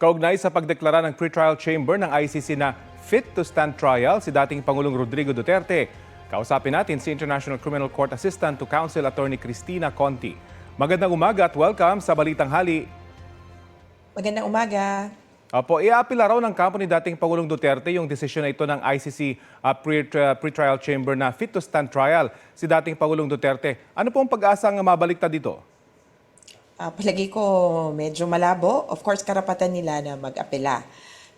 Kaugnay sa pagdeklara ng pretrial chamber ng ICC na fit to stand trial si dating Pangulong Rodrigo Duterte. Kausapin natin si International Criminal Court Assistant to Counsel Attorney Cristina Conti. Magandang umaga at welcome sa Balitang Hali. Magandang umaga. Opo, iaapila raw ng kampo ni dating Pangulong Duterte yung desisyon na ito ng ICC pretrial chamber na fit to stand trial si dating Pangulong Duterte. Ano po ang pag-asang mabaliktad dito? Palagi ko medyo malabo. Of course, karapatan nila na mag-apela.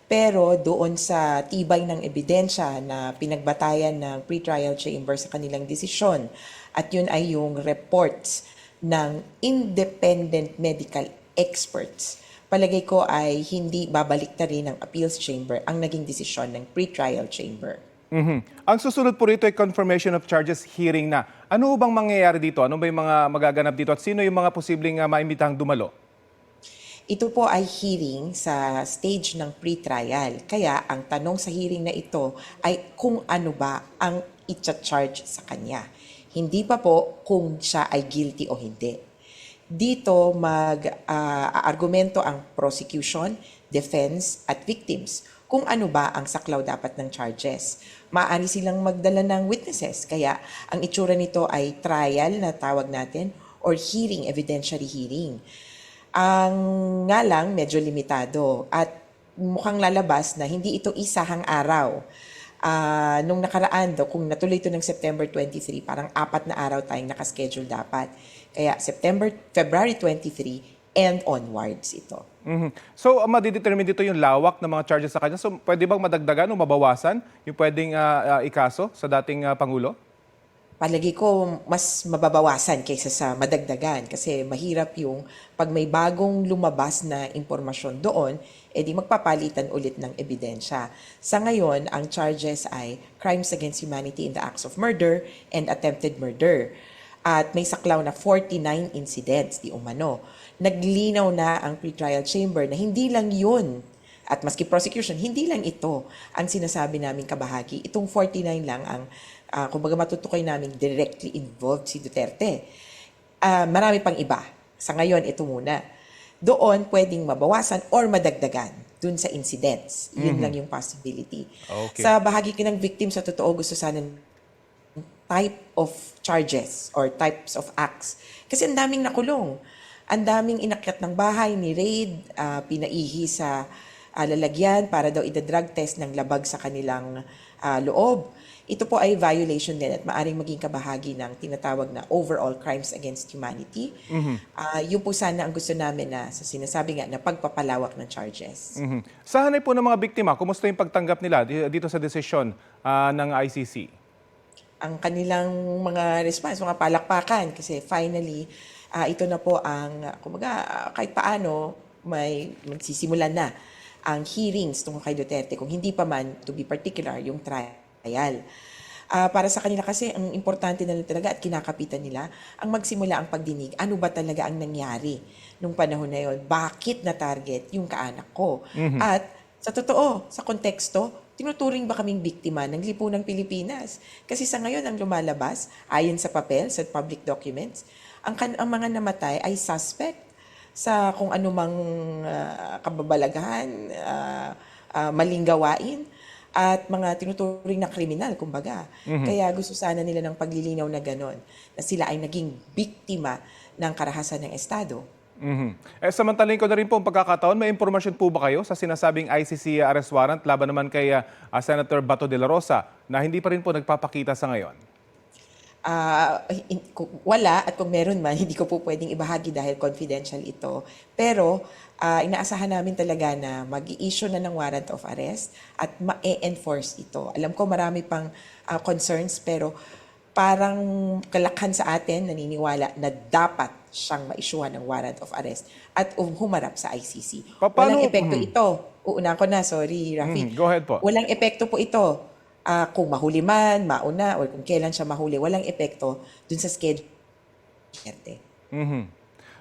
Pero doon sa tibay ng ebidensya na pinagbatayan ng pretrial chamber sa kanilang desisyon, at yun ay yung reports ng independent medical experts, palagay ko ay hindi babaliktarin ng appeals chamber ang naging desisyon ng pretrial chamber. Ang susunod po rito ay confirmation of charges hearing na. Ano bang mangyayari dito? Ano ba yung mga magaganap dito? At sino yung mga posibleng maimbitahang dumalo? Ito po ay hearing sa stage ng pre-trial. Kaya ang tanong sa hearing na ito ay kung ano ba ang i-charge sa kanya. Hindi pa po kung siya ay guilty o hindi. Dito mag-argumento ang prosecution, defense at victims kung ano ba ang saklaw dapat ng charges. Maaari silang magdala ng witnesses. Kaya ang itsura nito ay trial na tawag natin or hearing, evidentiary hearing. Ang nga lang medyo limitado at mukhang lalabas na hindi ito isahang araw. Nung nakaraan daw, kung natuloy ito ng September 23, parang 4 na araw tayong nakaschedule dapat. Kaya February 23 and onwards ito. So, madidetermine dito yung lawak ng mga charges sa kanya. So, pwede bang madagdagan o mabawasan yung pwedeng ikaso sa dating Pangulo? Palagi ko mas mababawasan kaysa sa madagdagan kasi mahirap yung pag may bagong lumabas na impormasyon doon, edi magpapalitan ulit ng ebidensya. Sa ngayon, ang charges ay crimes against humanity in the acts of murder and attempted murder. At may saklaw na 49 incidents di umano. Naglinaw na ang pretrial chamber na hindi lang yun. At maski prosecution, hindi lang ito ang sinasabi naming kabahagi. Itong 49 lang ang, kumbaga matutukoy namin directly involved si Duterte. Marami pang iba. Sa ngayon, ito muna. Doon pwedeng mabawasan or madagdagan dun sa incidents. Yun lang yung possibility. Okay. Sa bahagi ng victim, sa totoo gusto sana type of charges or types of acts. Kasi ang daming nakulong. Ang daming inakyat ng bahay, ni-raid, pinaihi sa lalagyan para daw ida-drug test ng labag sa kanilang loob. Ito po ay violation din at maaring maging kabahagi ng tinatawag na overall crimes against humanity. Yun po sana ang gusto namin na sa sinasabi nga na pagpapalawak ng charges. Sa hanay po ng mga biktima, kumusta yung pagtanggap nila dito sa desisyon ng ICC? Ang kanilang mga response, mga palakpakan kasi finally ito na po ang kumbaga kahit paano may magsisimulan na ang hearings tungkol kay Duterte kung hindi pa man to be particular yung trial. Para sa kanila kasi ang importante na lang talaga at kinakapitan nila ang magsimula ang pagdinig. Ano ba talaga ang nangyari nung panahon na yon? Bakit na target yung kaanak ko? At sa totoo, sa konteksto, tinuturing ba kaming biktima ng lipunang Pilipinas? Kasi sa ngayon ang lumalabas, ayon sa papel, sa public documents, ang mga namatay ay suspect sa kung anumang kababalaghan, maling gawain, at mga tinuturing na kriminal, kumbaga. Kaya gusto sana nila ng paglilinaw na ganon, na sila ay naging biktima ng karahasan ng Estado. Samantaling ko na rin po ang pagkakataon, may impormasyon po ba kayo sa sinasabing ICC arrest warrant laban naman kay Senator Bato de la Rosa na hindi pa rin po nagpapakita sa ngayon? Wala, at kung meron man, hindi ko po pwedeng ibahagi dahil confidential ito. Pero inaasahan namin talaga na mag-i-issue na ng warrant of arrest at ma-enforce ito. Alam ko marami pang concerns pero parang kalakhan sa atin naniniwala na dapat siyang ma-issuehan ng warrant of arrest at humarap sa ICC. Walang epekto ito. Uuna ko na, sorry Rafi. Go ahead po. Walang epekto po ito. Kung mahuli man, mauna, o kung kailan siya mahuli, walang epekto dun sa schedule.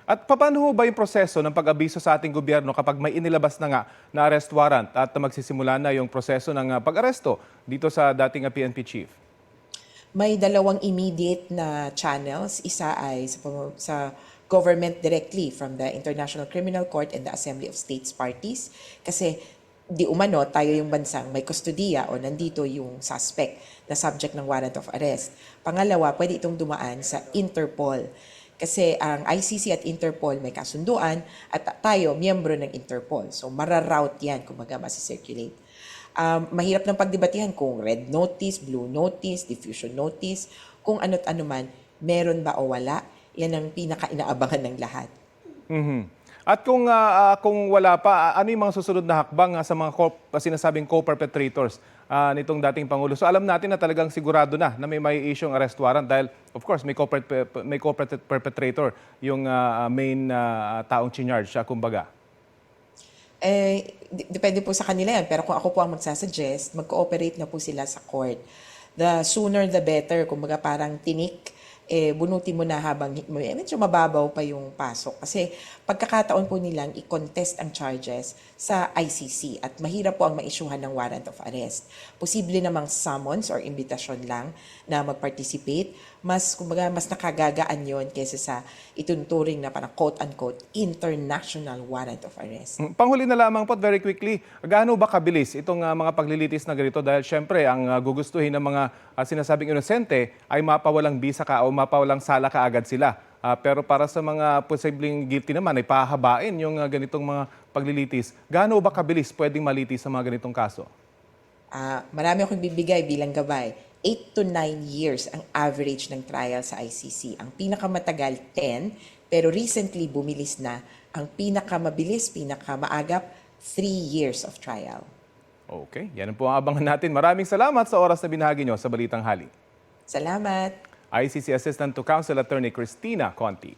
At paano ba yung proseso ng pag-abiso sa ating gobyerno kapag may inilabas na nga na arrest warrant at magsisimula na yung proseso ng pag-aresto dito sa dating PNP chief? May dalawang immediate na channels. Isa ay sa government directly from the International Criminal Court and the Assembly of States Parties. Kasi di umano, tayo yung bansang may kustodiya o nandito yung suspect na subject ng warrant of arrest. Pangalawa, pwede itong dumaan sa Interpol. Kasi ang ICC at Interpol may kasunduan at tayo, miyembro ng Interpol. So, mararoute yan, kumbaga masisirculate. Mahirap ng pagdebatihan kung red notice, blue notice, diffusion notice, kung ano't ano man, meron ba o wala, yan ang pinaka-inaabangan ng lahat. At kung wala pa, ano yung mga susunod na hakbang sa mga sinasabing co-perpetrators nitong dating Pangulo? So alam natin na talagang sigurado na may isyong arrest warrant dahil of course may co-perpetrator yung main taong chinyarge, kumbaga. Depende po sa kanila yan. Pero kung ako po ang magsasuggest, mag-cooperate na po sila sa court. The sooner the better. Kumbaga parang tinik, bunutin mo na habang medyo mababaw pa yung pasok. Kasi pagkakataon po nilang i-contest ang charges sa ICC at mahirap po ang ma-issuehan ng warrant of arrest. Posible namang summons or invitation lang na mag-participate. Kumbaga, mas nakagagaan yon kaysa sa ituturing na parang quote-unquote international warrant of arrest. Panghuli na lamang po, very quickly, gaano ba kabilis itong mga paglilitis na ganito? Dahil syempre, ang gugustuhin ng mga sinasabing inosente ay mapawalang bisa ka o mapawalang sala ka agad sila. Pero para sa mga posibleng guilty naman, ay pahabain yung ganitong mga paglilitis. Gaano ba kabilis pwedeng malitis sa mga ganitong kaso? Marami akong bibigay bilang gabay. 8 to 9 years ang average ng trial sa ICC. Ang pinakamatagal, 10. Pero recently, bumilis na. Ang pinakamabilis, pinakamaagap, 3 years of trial. Okay, yan po ang abangan natin. Maraming salamat sa oras na binahagi nyo sa Balitang Hali. Salamat. ICC Assistant to Counsel Attorney Cristina Conti.